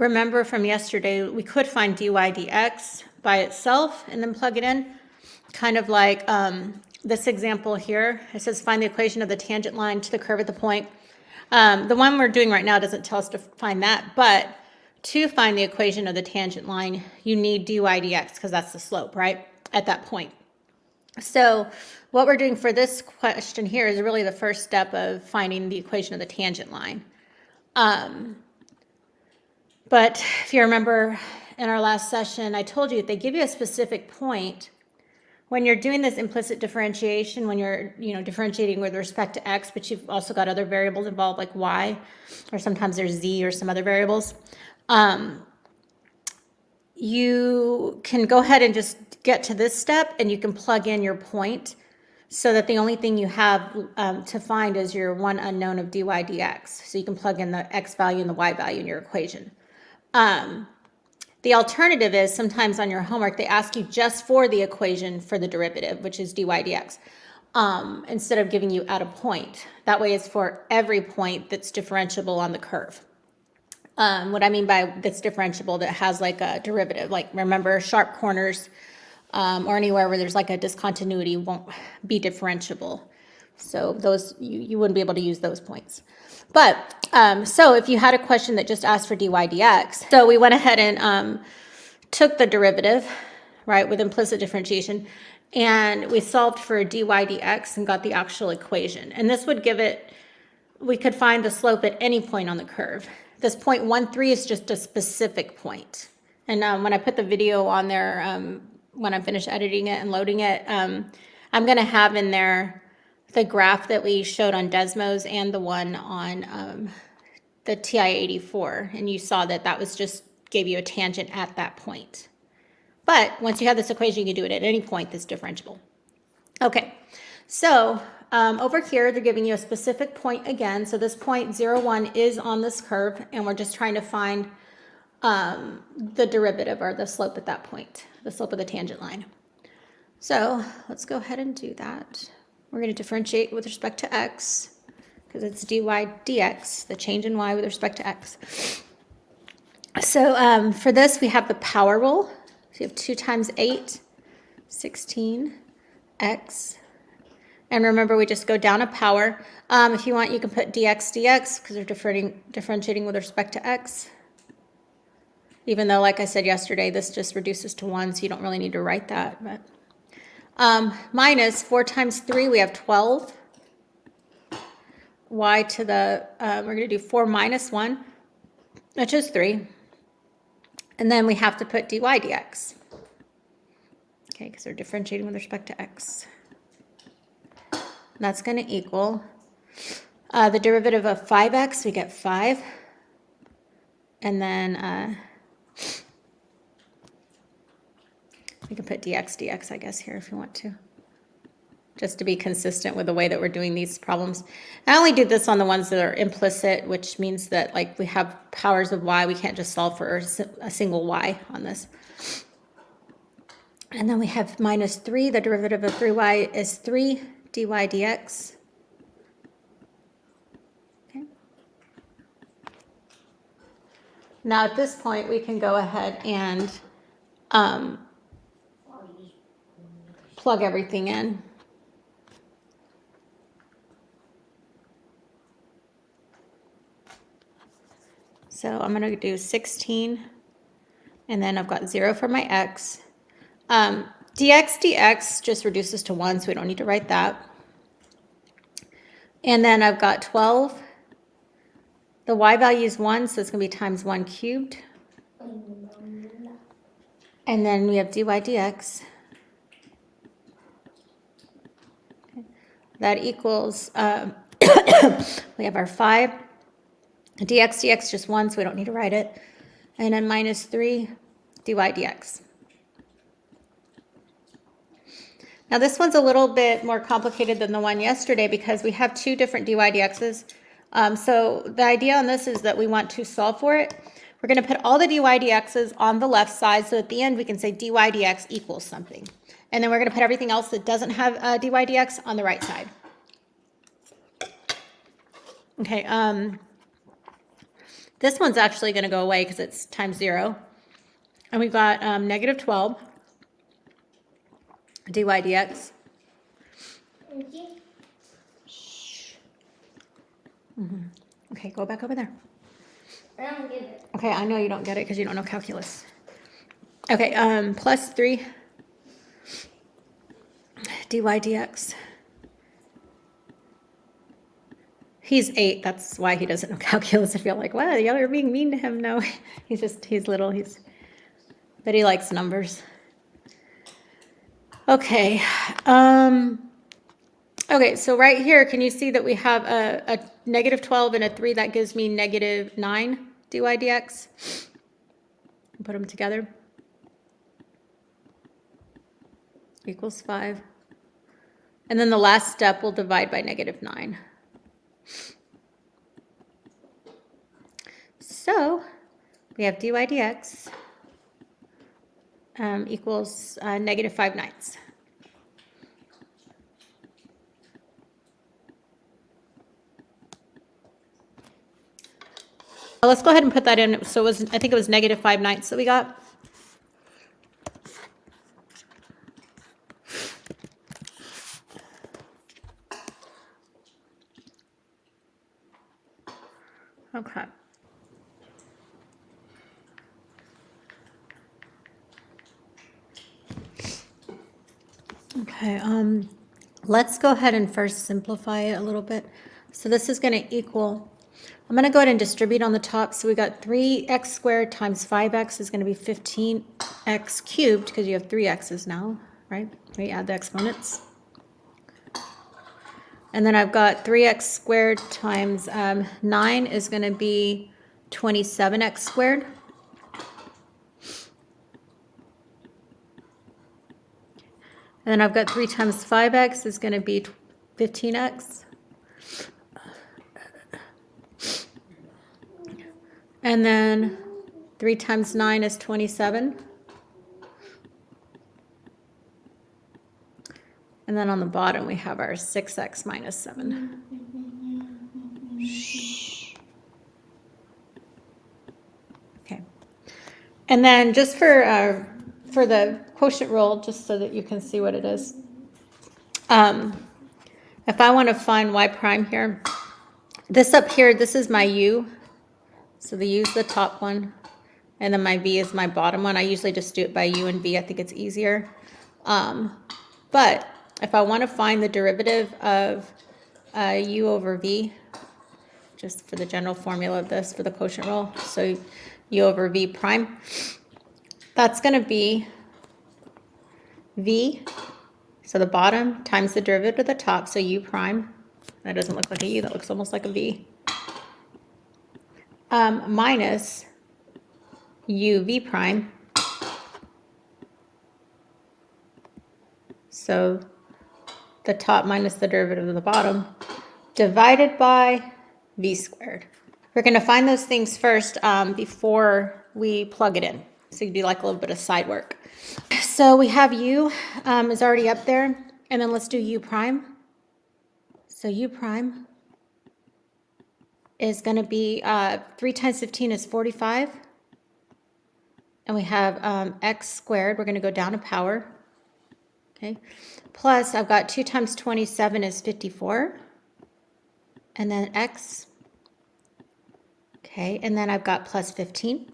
remember from yesterday, we could find dy dx by itself and then plug it in, kind of like this example here. It says find the equation of the tangent line to the curve at the point. The one we're doing right now doesn't tell us to find that, but to find the equation of the tangent line, you need dy dx because that's the slope, right, at that point. So what we're doing for this question here is really the first step of finding the equation of the tangent line. But if you remember in our last session, I told you if they give you a specific point, when you're doing this implicit differentiation, when you're differentiating with respect to x, but you've also got other variables involved like y, or sometimes there's z or some other variables, you can go ahead and just get to this step and you can plug in your point so that the only thing you have to find is your one unknown of dy dx. So you can plug in the x value and the y value in your equation. The alternative is sometimes on your homework, they ask you just for the equation for the derivative, which is dy dx, instead of giving you at a point. That way it's for every point that's differentiable on the curve. What I mean by that's differentiable, that has like a derivative, like remember sharp corners or anywhere where there's like a discontinuity won't be differentiable. So those, you wouldn't be able to use those points. But so if you had a question that just asked for dy dx, so we went ahead and took the derivative, right, with implicit differentiation, and we solved for dy dx and got the actual equation. And this would give it, we could find the slope at any point on the curve. This 0.13 is just a specific point. And when I put the video on there, when I finish editing it and loading it, I'm going to have in there the graph that we showed on Desmos and the one on the TI-84. And you saw that that was just gave you a tangent at that point. But once you have this equation, you can do it at any point that's differentiable. Okay, so over here, they're giving you a specific point again. So this point 0,1 is on this curve, and we're just trying to find the derivative or the slope at that point, the slope of the tangent line. So let's go ahead and do that. We're going to differentiate with respect to x, because it's dy dx, the change in y with respect to x. So for this, we have the power rule. So you have 2 times 8, 16, x. And remember, we just go down a power. If you want, you can put dx dx, because they're differentiating with respect to x. Even though, like I said yesterday, this just reduces to 1, so you don't really need to write that. But minus 4 times 3, we have 12. Y to the, we're going to do 4 minus 1, which is 3. And then we have to put dy dx. Okay, because they're differentiating with respect to x. And that's going to equal the derivative of 5x, we get 5. And then we can put dx dx, I guess, here if you want to, just to be consistent with the way that we're doing these problems. I only do this on the ones that are implicit, which means that like we have powers of y, we can't just solve for a single y on this. And then we have minus 3, the derivative of 3y is 3 dy dx. Okay. Now at this point, we can go ahead and plug everything in. So I'm going to do 16, and then I've got 0 for my x. Dx dx just reduces to 1, so we don't need to write that. And then I've got 12. The y value is 1, so it's going to be times 1 cubed. And then we have dy dx. Okay. That equals, we have our 5. Dx dx just 1, so we don't need to write it. And then minus 3 dy dx. Now this one's a little bit more complicated than the one yesterday because we have 2 different dy dx's. So the idea on this is that we want to solve for it. We're going to put all the dy dx's on the left side, so at the end we can say dy dx equals something. And then we're going to put everything else that doesn't have dy dx on the right side. This one's actually going to go away because it's times 0. And we've got negative 12 dy dx. Okay, go back over there. I don't get it. Okay, I know you don't get it because you don't know calculus. Okay, plus 3 dy dx. He's 8. That's why he doesn't know calculus. I feel like, wow, y'all are being mean to him. No, he's little. But he likes numbers. Okay. Okay, so right here, can you see that we have a negative 12 and a 3? That gives me negative 9 dy dx. Put them together. Equals 5. And then the last step, we'll divide by negative 9. So we have dy dx equals negative 5/9. Let's go ahead and put that in. So it was, I think it was negative 5/9 that we got. Okay. Okay, let's go ahead and first simplify it a little bit. So this is going to equal, I'm going to go ahead and distribute on the top. So we got 3x squared times 5x is going to be 15x cubed, because you have 3 x's now, right? We add the exponents. And then I've got 3x squared times 9 is going to be 27x squared. And then I've got 3 times 5x is going to be 15x. And then 3 times 9 is 27. And then on the bottom, we have our 6x minus 7. Okay. And then just for the quotient rule, just so that you can see what it is. If I want to find y prime here, this up here, this is my u. So the u is the top one. And then my v is my bottom one. I usually just do it by u and v. I think it's easier. But if I want to find the derivative of u over v, just for the general formula of this, for the quotient rule, so u over v prime, that's going to be v, so the bottom, times the derivative of the top, so u prime. That doesn't look like a u, that looks almost like a v. Minus u v prime. So the top minus the derivative of the bottom, divided by v squared. We're going to find those things first before we plug it in. So you do like a little bit of side work. So we have u is already up there. And then let's do u prime. So u prime is going to be 3 times 15 is 45. And we have x squared. We're going to go down a power. Okay. Plus, I've got 2 times 27 is 54. And then x. Okay. And then I've got plus 15.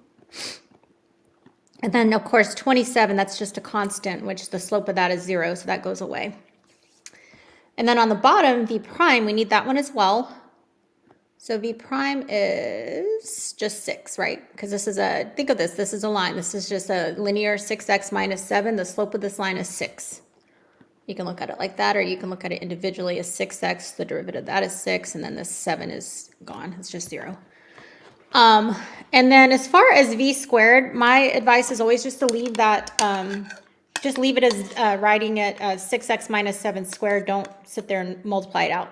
And then, of course, 27, that's just a constant, which the slope of that is 0, so that goes away. And then on the bottom, v prime, we need that one as well. So v prime is just 6, right? Because this is think of this is a line. This is just a linear 6x minus 7. The slope of this line is 6. You can look at it like that, or you can look at it individually as 6x. The derivative of that is 6, and then this 7 is gone. It's just 0. And then as far as v squared, my advice is always just to leave that, just leave it as writing it as 6x minus 7 squared. Don't sit there and multiply it out.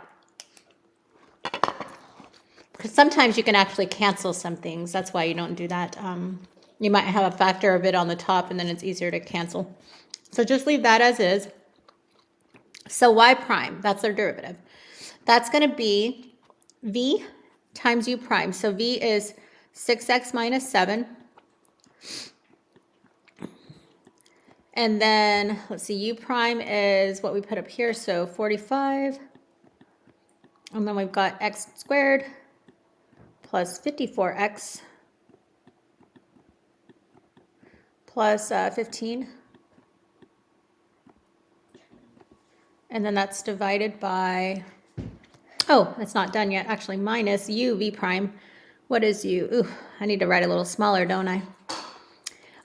Because sometimes you can actually cancel some things. That's why you don't do that. You might have a factor of it on the top, and then it's easier to cancel. So just leave that as is. So y prime, that's our derivative. That's going to be v times u prime. So v is 6x minus 7. And then, let's see, u prime is what we put up here, so 45. And then we've got x squared plus 54x plus 15. And then that's divided by, oh, it's not done yet, actually, minus u v prime. What is u? Ooh, I need to write a little smaller, don't I?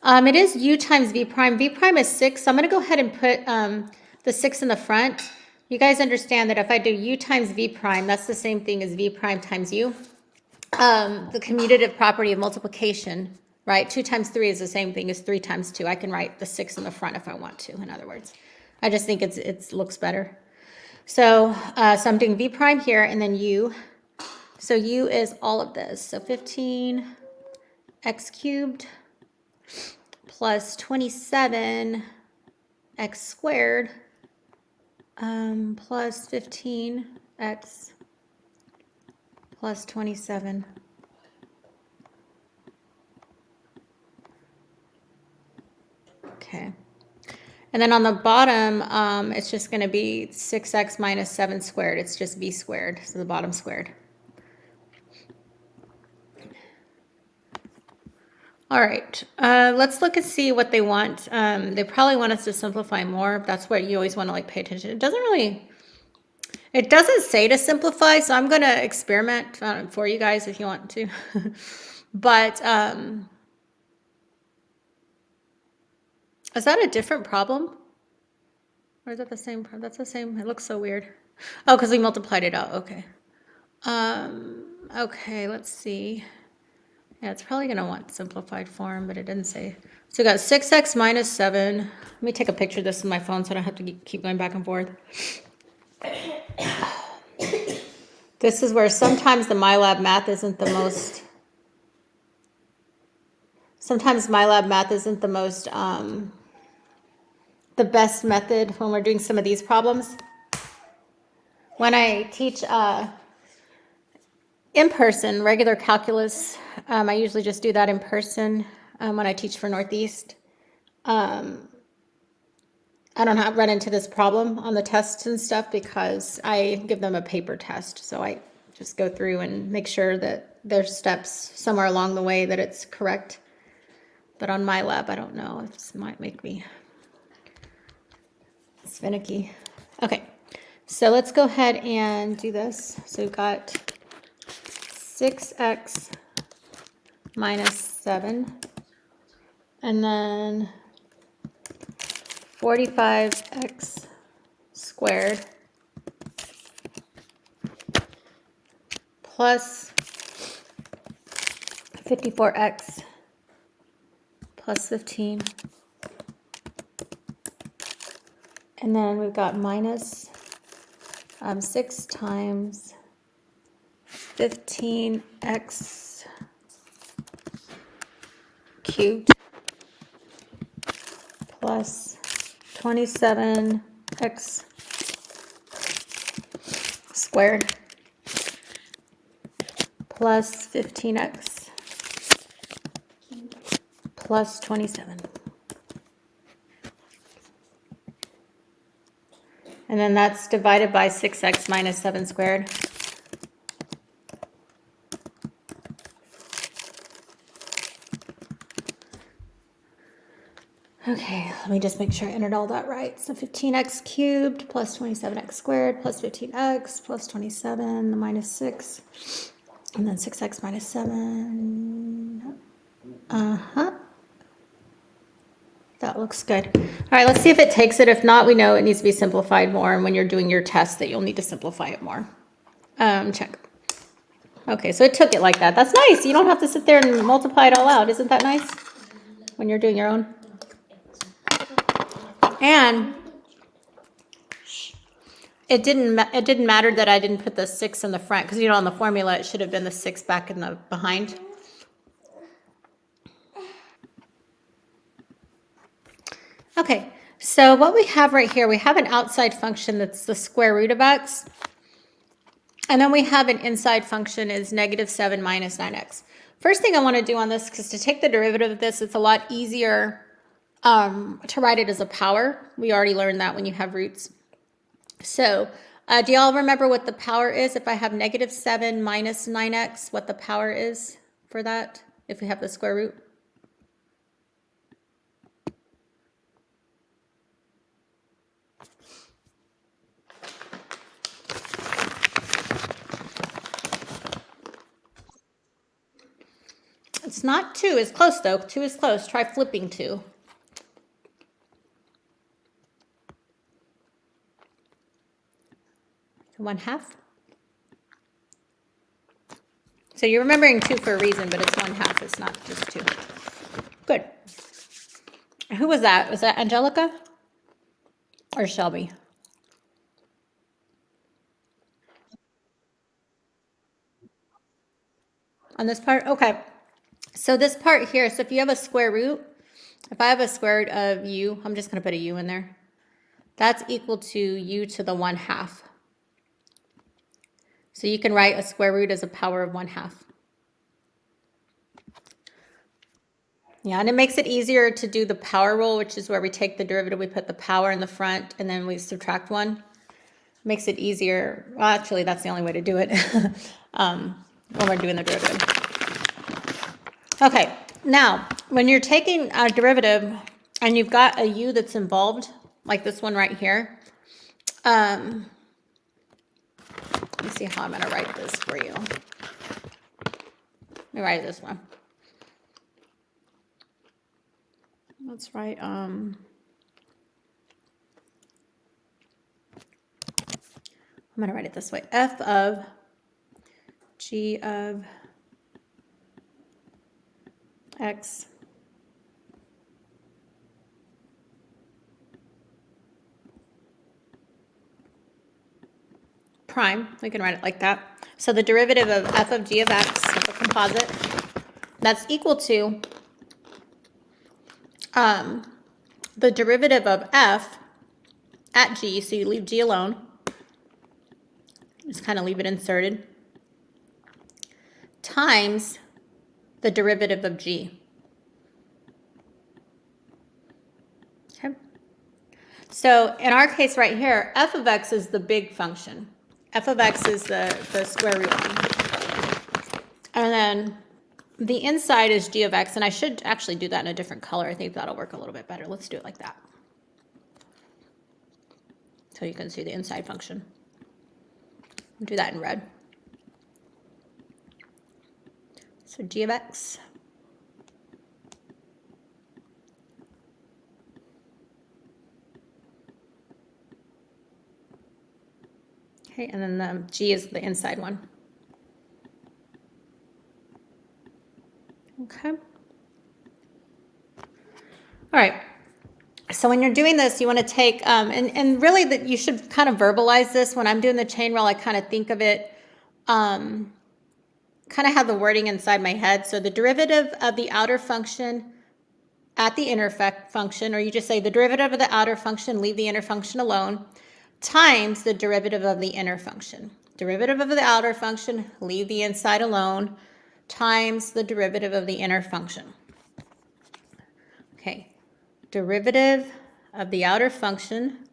It is u times v prime. V prime is 6, so I'm going to go ahead and put the 6 in the front. You guys understand that if I do u times v prime, that's the same thing as v prime times u. The commutative property of multiplication, right? 2 times 3 is the same thing as 3 times 2. I can write the 6 in the front if I want to, in other words. I just think it looks better. So I'm doing v prime here and then u. So u is all of this. So 15 x cubed plus 27 x squared plus 15x plus 27. Okay. And then on the bottom, it's just going to be 6x minus 7 squared. It's just v squared, so the bottom squared. All right, let's look and see what they want. They probably want us to simplify more. That's what you always want to pay attention. It doesn't say to simplify, so I'm going to experiment for you guys if you want to. But is that a different problem? Or is that the same? That's the same. It looks so weird. Oh, because we multiplied it out. Okay. Okay, let's see. Yeah, it's probably going to want simplified form, but it didn't say. So we got 6x minus 7. Let me take a picture of this in my phone so I don't have to keep going back and forth. This is where sometimes the MyLab math isn't the most. Sometimes MyLab math isn't the most, the best method when we're doing some of these problems. When I teach in person, regular calculus, I usually just do that in person when I teach for Northeast. I don't run into this problem on the tests and stuff because I give them a paper test. So I just go through and make sure that there's steps somewhere along the way that it's correct. But on MyLab, I don't know. This might make me finicky. Okay, so let's go ahead and do this. So we've got 6x minus 7, and then 45x squared plus 54x plus 15. And then we've got minus 6 times 15x cubed plus 27x squared plus 15x plus 27. And then that's divided by 6x minus 7 squared. Okay, let me just make sure I entered all that right. So 15x cubed plus 27x squared plus 15x plus 27, the minus 6, and then 6x minus 7. That looks good. All right, let's see if it takes it. If not, we know it needs to be simplified more, and when you're doing your test that you'll need to simplify it more. Check. Okay, so it took it like that. That's nice. You don't have to sit there and multiply it all out. Isn't that nice when you're doing your own? And it didn't matter that I didn't put the 6 in the front because, on the formula it should have been the 6 back in the behind. Okay, so what we have right here, we have an outside function that's the square root of x. And then we have an inside function is -7 minus 9x. First thing I want to do on this, because to take the derivative of this, it's a lot easier to write it as a power. We already learned that when you have roots. So do y'all remember what the power is? If I have -7 minus 9x, what the power is for that if we have the square root? It's not 2. It's close, though. 2 is close. Try flipping 2. So 1/2. So you're remembering 2 for a reason, but it's 1/2. It's not just 2. Good. Who was that? Was that Angelica or Shelby? On this part? Okay. So this part here, so if you have a square root, if I have a square root of u, I'm just going to put a u in there. That's equal to u to the 1/2. So you can write a square root as a power of 1/2. Yeah, and it makes it easier to do the power rule, which is where we take the derivative, we put the power in the front, and then we subtract 1. Makes it easier. Well, actually, that's the only way to do it when we're doing the derivative. Okay, now, when you're taking a derivative and you've got a u that's involved, like this one right here, let me see how I'm going to write this for you. Let me write this one. Let's write, I'm going to write it this way. F of g of x prime, we can write it like that. So the derivative of f of g of x, of a composite, that's equal to the derivative of f at g, so you leave g alone, just kind of leave it inserted, times the derivative of g. Okay. So in our case right here, f of x is the big function. F of x is the square root one. And then the inside is g of x, and I should actually do that in a different color. I think that'll work a little bit better. Let's do it like that. So you can see the inside function. I'll do that in red. So g of x. Okay, and then the g is the inside one. Okay. All right. So when you're doing this, you want to take, and really that you should kind of verbalize this. When I'm doing the chain rule, I kind of think of it, kind of have the wording inside my head. So the derivative of the outer function at the inner function, or you just say the derivative of the outer function, leave the inner function alone, times the derivative of the inner function. Derivative of the outer function, leave the inside alone, times the derivative of the inner function. Okay, derivative of the outer function,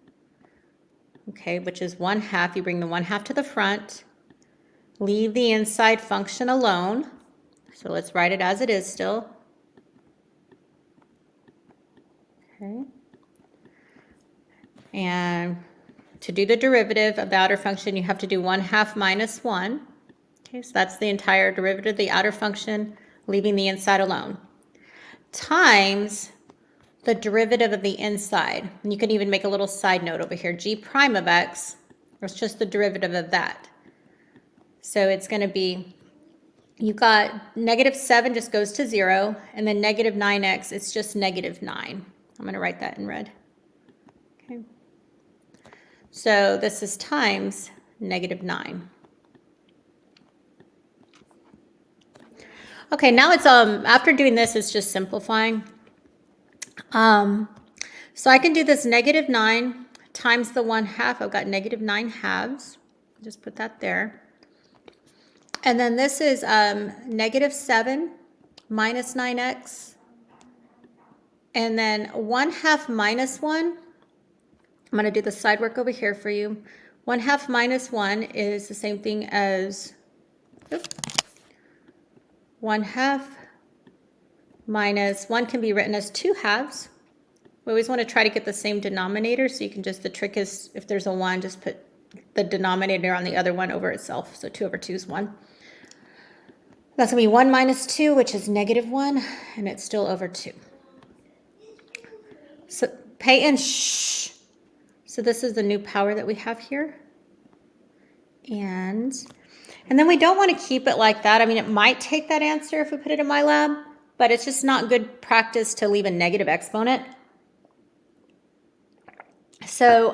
okay, which is 1/2. You bring the 1/2 to the front, leave the inside function alone. So let's write it as it is still. Okay. And to do the derivative of the outer function, you have to do 1/2 minus 1. Okay, so that's the entire derivative of the outer function, leaving the inside alone, times the derivative of the inside. And you can even make a little side note over here. G prime of x, it's just the derivative of that. So it's going to be, you got -7 just goes to 0, and then -9x, it's just -9. I'm going to write that in red. Okay. So this is times -9. Okay, now it's, after doing this, it's just simplifying. So I can do this -9 times the 1/2. I've got -9/2. Just put that there. And then this is -7 minus 9x. And then 1/2 minus 1. I'm going to do the side work over here for you. 1/2 minus 1 is the same thing as 1/2 minus 1 can be written as 2/2. We always want to try to get the same denominator, so you can just, the trick is if there's a 1, just put the denominator on the other one over itself. So 2 over 2 is 1. That's going to be 1 minus 2, which is -1, and it's still over 2. So pay and shh. So this is the new power that we have here. And then we don't want to keep it like that. I mean, it might take that answer if we put it in MyLab, but it's just not good practice to leave a negative exponent. So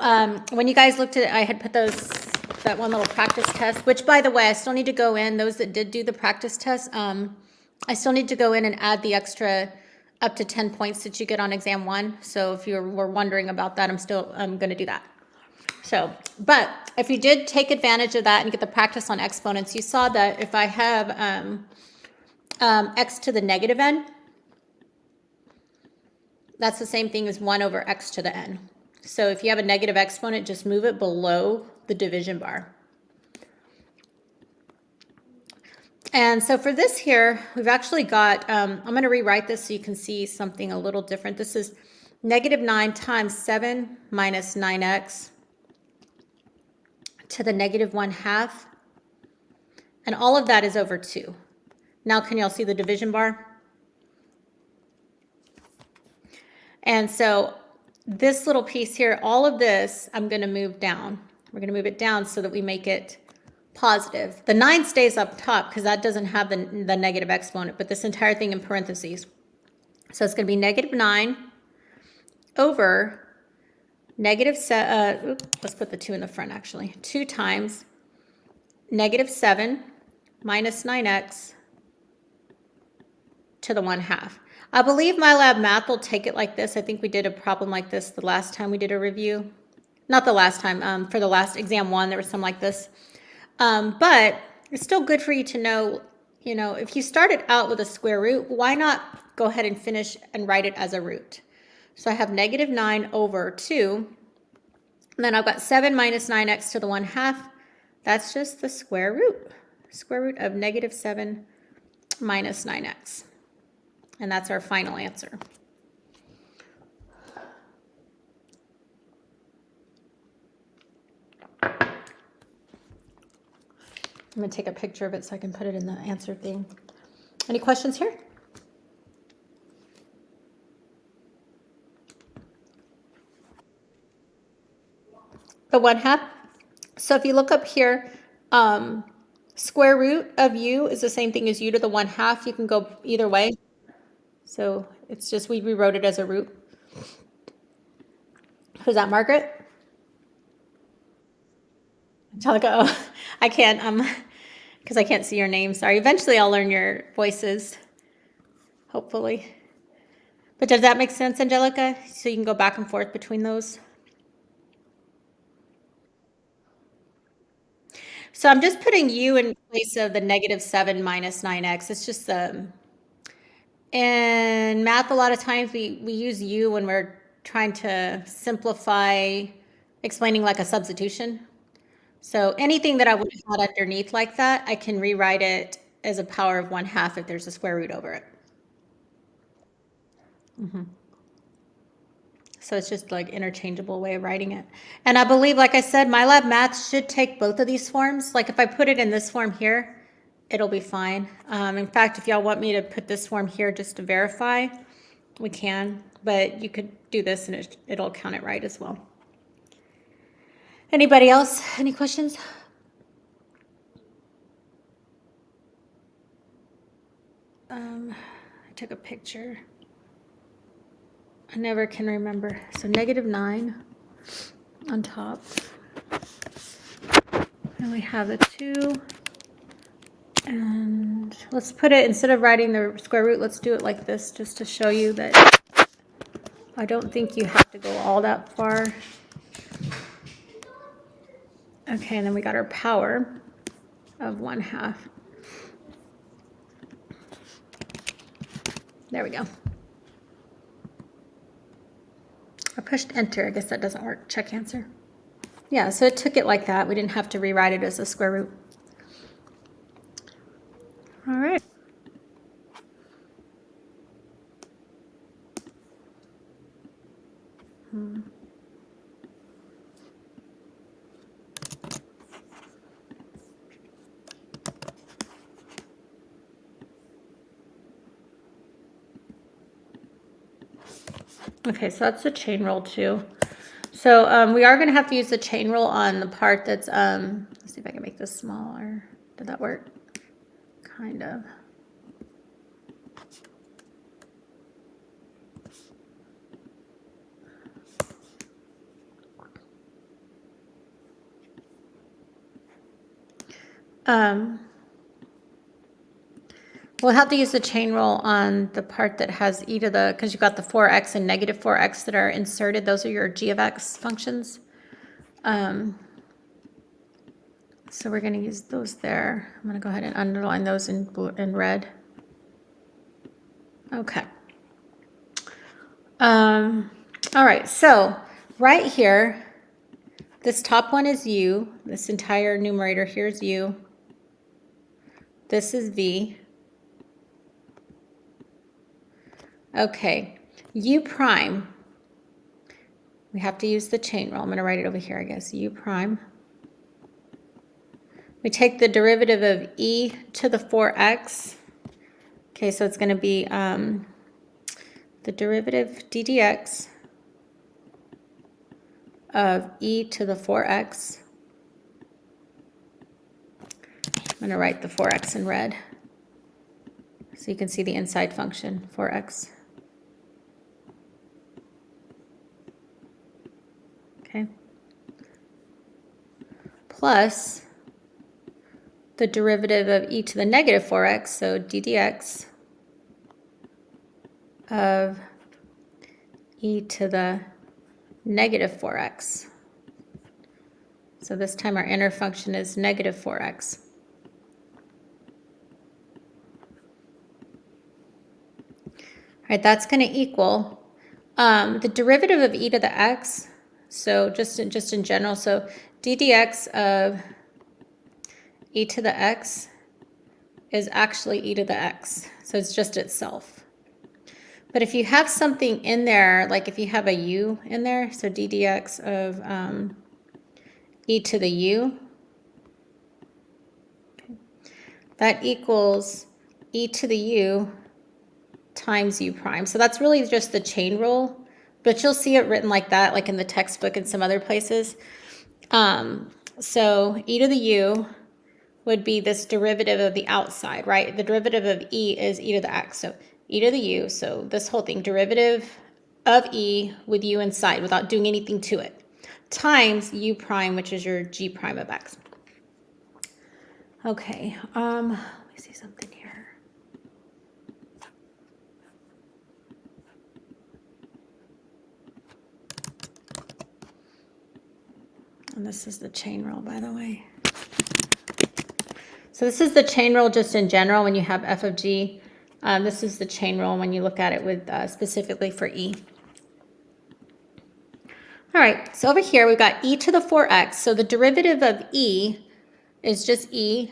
when you guys looked at it, I had put that one little practice test, which by the way, I still need to go in, those that did do the practice test, I still need to go in and add the extra up to 10 points that you get on exam 1. So if you were wondering about that, I'm going to do that. So, but if you did take advantage of that and get the practice on exponents, you saw that if I have x to the negative n, that's the same thing as 1 over x to the n. So if you have a negative exponent, just move it below the division bar. And so for this here, we've actually got, I'm going to rewrite this so you can see something a little different. This is -9 times 7 minus 9x to the -1/2. And all of that is over 2. Now can y'all see the division bar? And so this little piece here, all of this, I'm going to move down. We're going to move it down so that we make it positive. The 9 stays up top because that doesn't have the negative exponent, but this entire thing in parentheses. So it's going to be -9 over let's put the 2 in the front actually. 2 times -7 minus 9x to the 1/2. I believe MyLab Math will take it like this. I think we did a problem like this the last time we did a review. Not the last time, for the last exam 1, there was some like this. But it's still good for you to know, if you started out with a square root, why not go ahead and finish and write it as a root? So I have -9 over 2. And then I've got 7 minus 9x to the 1/2. That's just the square root. Square root of -7 minus 9x. And that's our final answer. I'm going to take a picture of it so I can put it in the answer thing. Any questions here? The 1/2. So if you look up here, square root of u is the same thing as u to the 1/2. You can go either way. So it's just, we rewrote it as a root. Who's that, Margaret? Angelica, oh, I can't, because I can't see your name, sorry. Eventually I'll learn your voices, hopefully. But does that make sense, Angelica? So you can go back and forth between those? So I'm just putting u in place of the -7 minus 9x. It's just, in math, a lot of times we use u when we're trying to simplify explaining like a substitution. So anything that I would have had underneath like that, I can rewrite it as a power of 1/2 if there's a square root over it. So it's just like interchangeable way of writing it. And I believe, like I said, MyLab Math should take both of these forms. Like if I put it in this form here, it'll be fine. In fact, if y'all want me to put this form here just to verify, we can. But you could do this and it'll count it right as well. Anybody else? Any questions? I took a picture. I never can remember. So -9 on top. And we have the 2. And let's put it, instead of writing the square root, let's do it like this just to show you that I don't think you have to go all that far. Okay, and then we got our power of 1/2. There we go. I pushed enter. I guess that doesn't work. Check answer. Yeah, so it took it like that. We didn't have to rewrite it as a square root. All right. Okay, so that's the chain rule too. So we are going to have to use the chain rule on the part that's, let's see if I can make this smaller. Did that work? Kind of. We'll have to use the chain rule on the part that has e to the, because you've got the 4x and negative 4x that are inserted. Those are your g of x functions. So we're going to use those there. I'm going to go ahead and underline those in red. Okay. All right, so right here, this top one is u. This entire numerator here is u. This is v. Okay, u prime. We have to use the chain rule. I'm going to write it over here, I guess. U prime. We take the derivative of e to the 4x. Okay, so it's going to be the derivative ddx of e to the 4x. I'm going to write the 4x in red so you can see the inside function, 4x. Okay. Plus the derivative of e to the negative 4x, so ddx of e to the negative 4x. So this time our inner function is negative 4x. All right, that's going to equal the derivative of e to the x. So just in general, so ddx of e to the x is actually e to the x. So it's just itself. But if you have something in there, like if you have a u in there, so ddx of e to the u, okay, that equals e to the u times u prime. So that's really just the chain rule, but you'll see it written like that, like in the textbook and some other places. So e to the u would be this derivative of the outside, right? The derivative of e is e to the x. So e to the u, so this whole thing, derivative of e with u inside without doing anything to it, times u prime, which is your g prime of x. Okay, let me see something here. And this is the chain rule, by the way. So this is the chain rule just in general when you have f of g. This is the chain rule when you look at it with specifically for e. All right, so over here we've got e to the 4x. So the derivative of e is just e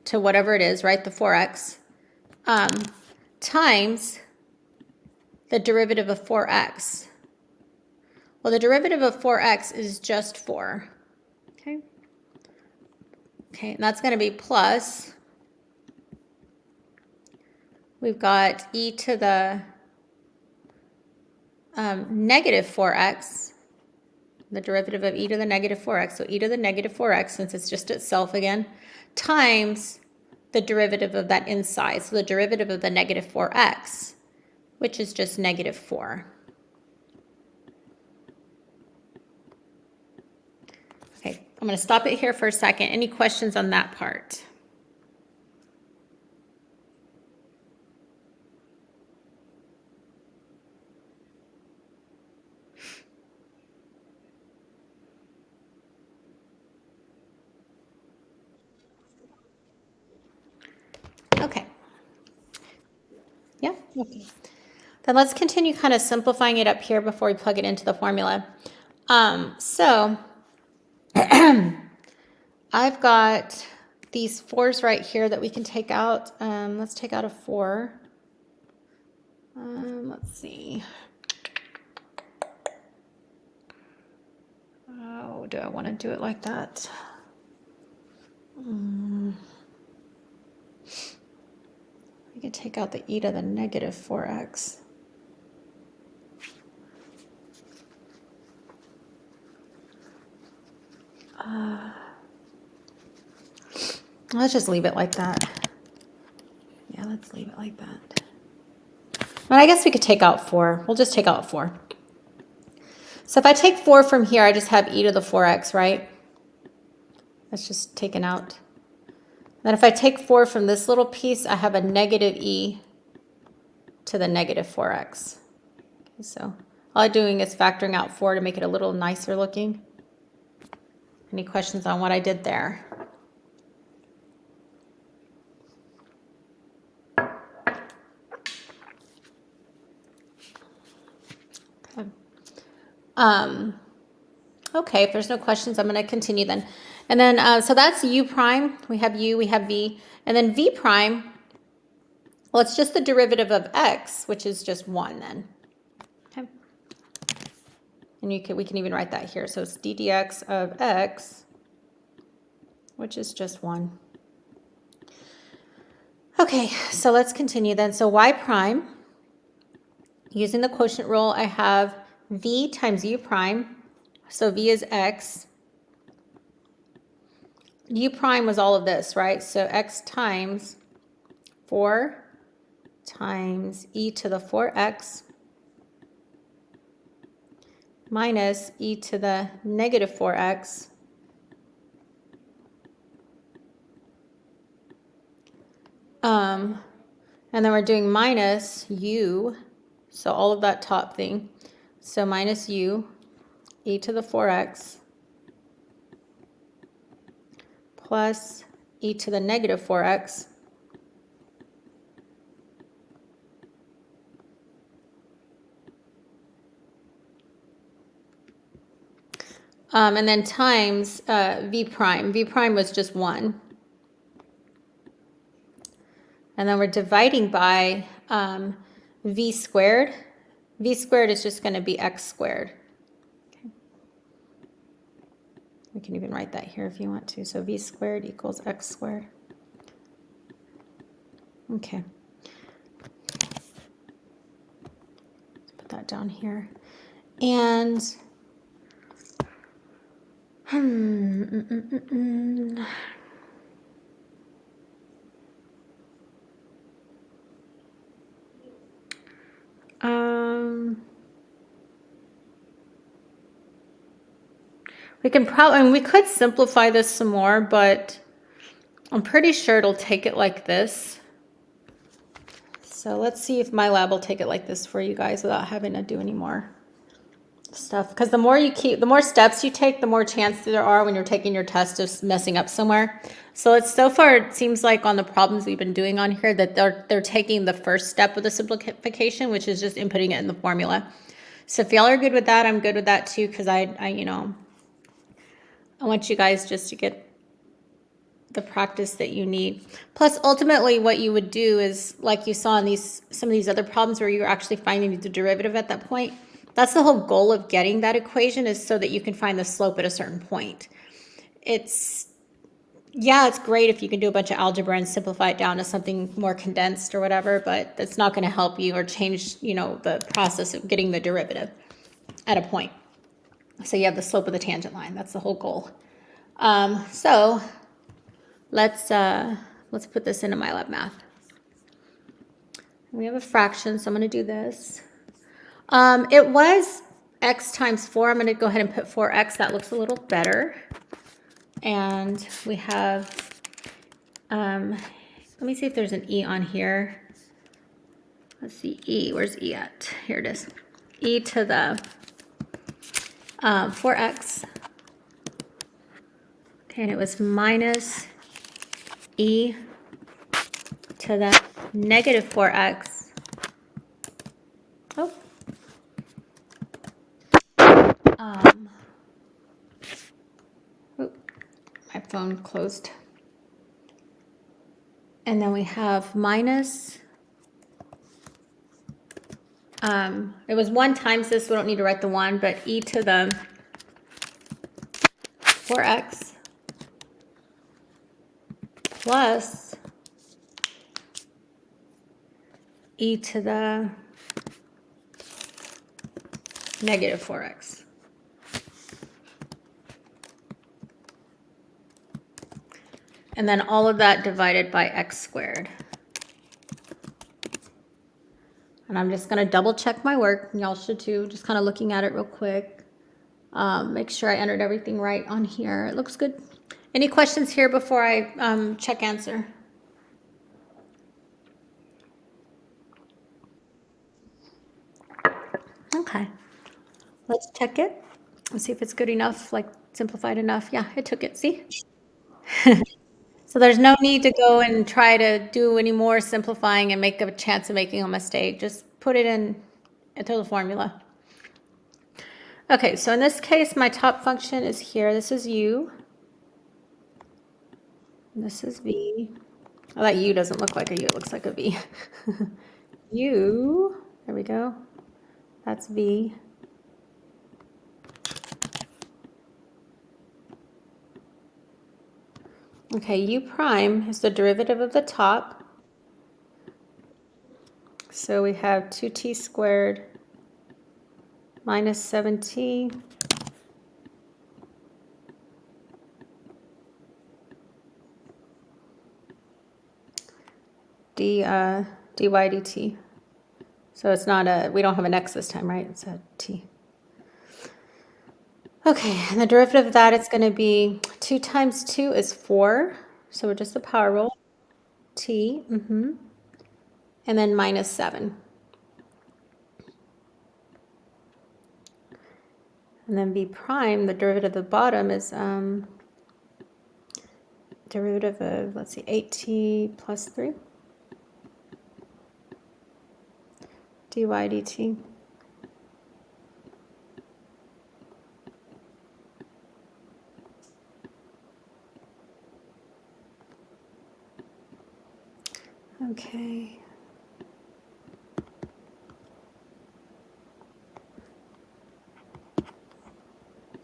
to whatever it is, right, the 4x, times the derivative of 4x. Well, the derivative of 4x is just 4. Okay. Okay, and that's going to be plus, we've got e to the negative 4x, the derivative of e to the negative 4x, so e to the negative 4x, since it's just itself again, times the derivative of that inside, so the derivative of the negative 4x, which is just negative 4. Okay, I'm going to stop it here for a second. Any questions on that part? Okay. Yeah. Okay. Then let's continue kind of simplifying it up here before we plug it into the formula. So I've got these 4's right here that we can take out. Let's take out a 4. Let's see. Oh, do I want to do it like that? We can take out the e to the negative 4x. Let's just leave it like that. Yeah, let's leave it like that. And I guess we could take out 4. We'll just take out 4. So if I take 4 from here, I just have e to the 4x, right? That's just taken out. Then if I take 4 from this little piece, I have a negative e to the negative 4x. Okay, so all I'm doing is factoring out 4 to make it a little nicer looking. Any questions on what I did there? Okay. Okay, if there's no questions, I'm going to continue then. And then, so that's u prime. We have u, we have v. And then v prime, well, it's just the derivative of x, which is just 1 then. Okay. And we can even write that here. So it's d dx of x, which is just 1. Okay, so let's continue then. So y prime, using the quotient rule, I have v times u prime. So v is x. U prime was all of this, right? So x times 4 times e to the 4x minus e to the negative 4x and then we're doing minus u, so all of that top thing. So minus u, e to the 4x plus e to the negative 4x and then times v prime. V prime was just 1. And then we're dividing by v squared. V squared is just going to be x squared. Okay. We can even write that here if you want to. So v squared equals x squared. Okay. Let's put that down here. And we can probably, we could simplify this some more, but I'm pretty sure it'll take it like this. So let's see if my lab will take it like this for you guys without having to do any more stuff. Because the more steps you take, the more chance there are when you're taking your test of messing up somewhere. So so far it seems like on the problems we've been doing on here that they're taking the first step of the simplification, which is just inputting it in the formula. So if y'all are good with that, I'm good with that too, because I want you guys just to get the practice that you need. Plus, ultimately, what you would do is, like you saw in some of these other problems where you're actually finding the derivative at that point. That's the whole goal of getting that equation, is so that you can find the slope at a certain point. It's great if you can do a bunch of algebra and simplify it down to something more condensed or whatever, but that's not going to help you or change, the process of getting the derivative at a point. So you have the slope of the tangent line. That's the whole goal. So let's put this into MyLab Math. We have a fraction, so I'm going to do this. It was x times 4. I'm going to go ahead and put 4x. That looks a little better. And we have, let me see if there's an e on here. Let's see, e. Where's e at? Here it is. E to the 4x. Okay, and it was minus e to the negative 4x phone closed. And then we have minus, it was 1 times this, we don't need to write the 1, but e to the 4x plus e to the negative 4x. And then all of that divided by x squared. And I'm just going to double check my work. Y'all should too. Just kind of looking at it real quick. Make sure I entered everything right on here. It looks good. Any questions here before I check answer? Okay. Let's check it. Let's see if it's good enough, like simplified enough. Yeah, it took it. See? So there's no need to go and try to do any more simplifying and make a chance of making a mistake. Just put it into the formula. Okay, so in this case, my top function is here. This is u. And this is v. Oh, that u doesn't look like a u. It looks like a v. U. There we go. That's v. Okay, u prime is the derivative of the top. So we have 2t squared minus 7t dy dt. So it's not we don't have an x this time, right? It's a t. Okay, and the derivative of that is going to be 2 times 2 is 4. So we're just the power rule. T, and then minus 7. And then b prime, the derivative of the bottom is derivative of, let's see, 8t plus 3 dy dt. Okay.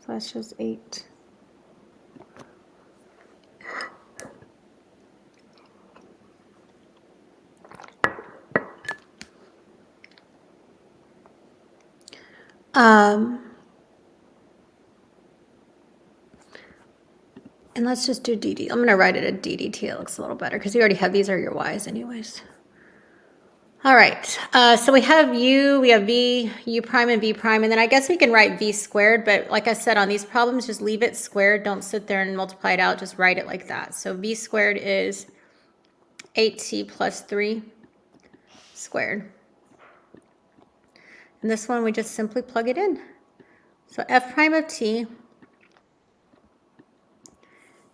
So that's just 8. And let's just do dd. I'm going to write it a ddt. It looks a little better because you already have these are your y's anyways. All right, so we have u, we have v, u prime and v prime, and then I guess we can write v squared, but like I said, on these problems, just leave it squared. Don't sit there and multiply it out. Just write it like that. So v squared is 8t plus 3 squared. And this one, we just simply plug it in. So f prime of t,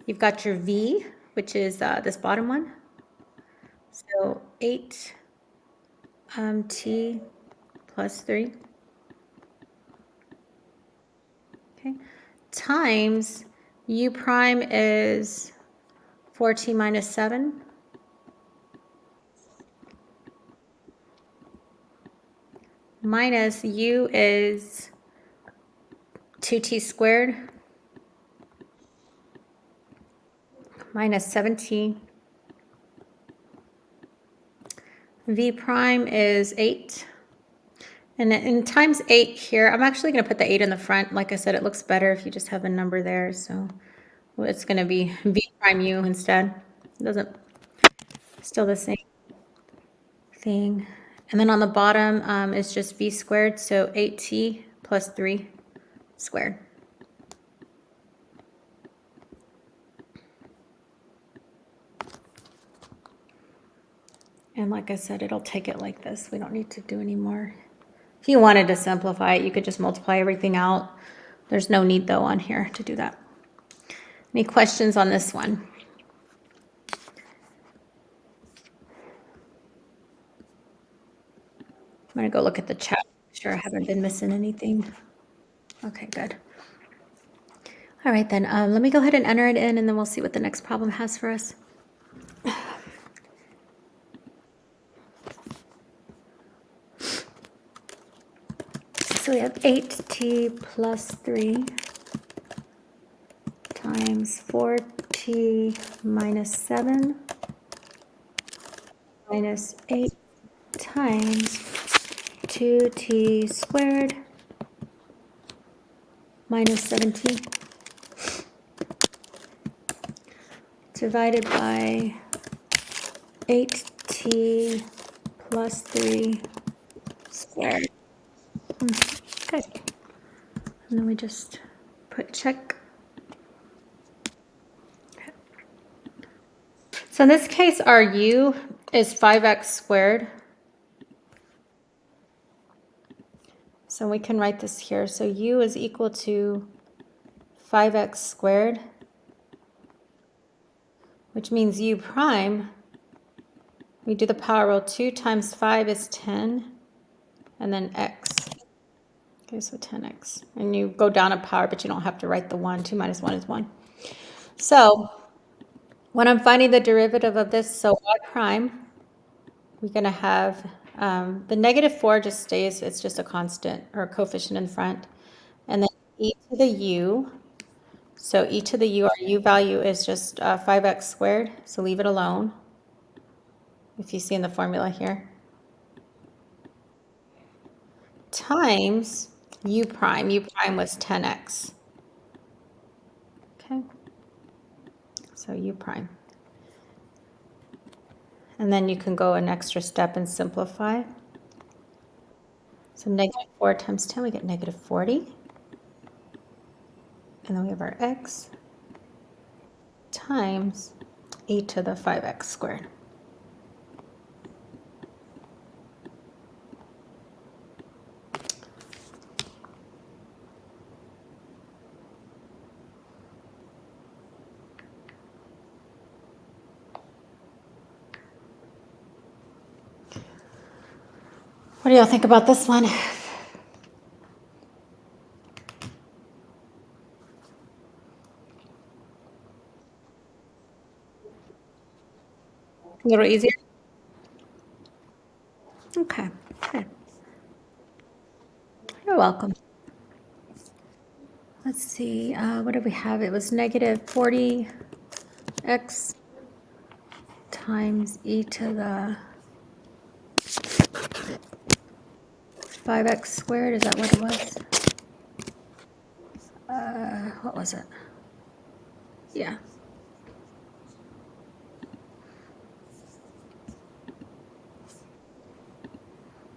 you've got your v, which is this bottom one. So 8 t plus 3. Okay, times u prime is 4t minus 7. Minus u is 2t squared minus 7t. V prime is 8. And in times 8 here, I'm actually going to put the 8 in the front. Like I said, it looks better if you just have a number there. So it's going to be v prime u instead. It doesn't, still the same thing. And then on the bottom is just v squared, so 8t plus 3 squared. And like I said, it'll take it like this. We don't need to do any more. If you wanted to simplify it, you could just multiply everything out. There's no need, though, on here to do that. Any questions on this one? I'm going to go look at the chat. Make sure I haven't been missing anything. Okay, good. All right, then let me go ahead and enter it in, and then we'll see what the next problem has for us. So we have 8t plus 3 times 4t minus 7 minus 8 times 2t squared minus 17 divided by 8t plus 3 squared. Good. And then we just put check. So in this case, our u is 5x squared. So we can write this here. So u is equal to 5x squared, which means u prime, we do the power rule, 2 times 5 is 10, and then x. Okay, so 10x. And you go down a power, but you don't have to write the 1. 2 minus 1 is 1. So when I'm finding the derivative of this, so y prime, we're going to have the negative 4 just stays, it's just a constant or a coefficient in front. And then e to the u. So e to the u, our u value is just 5x squared, so leave it alone, if you see in the formula here, times u prime. U prime was 10x. Okay, so u prime. And then you can go an extra step and simplify. So negative 4 times 10, we get negative 40. And then we have our x times e to the 5x squared. What do y'all think about this one? A little easier? Okay, good. You're welcome. Let's see, what did we have? It was negative 40x times e to the 5x squared. Is that what it was? What was it? Yeah,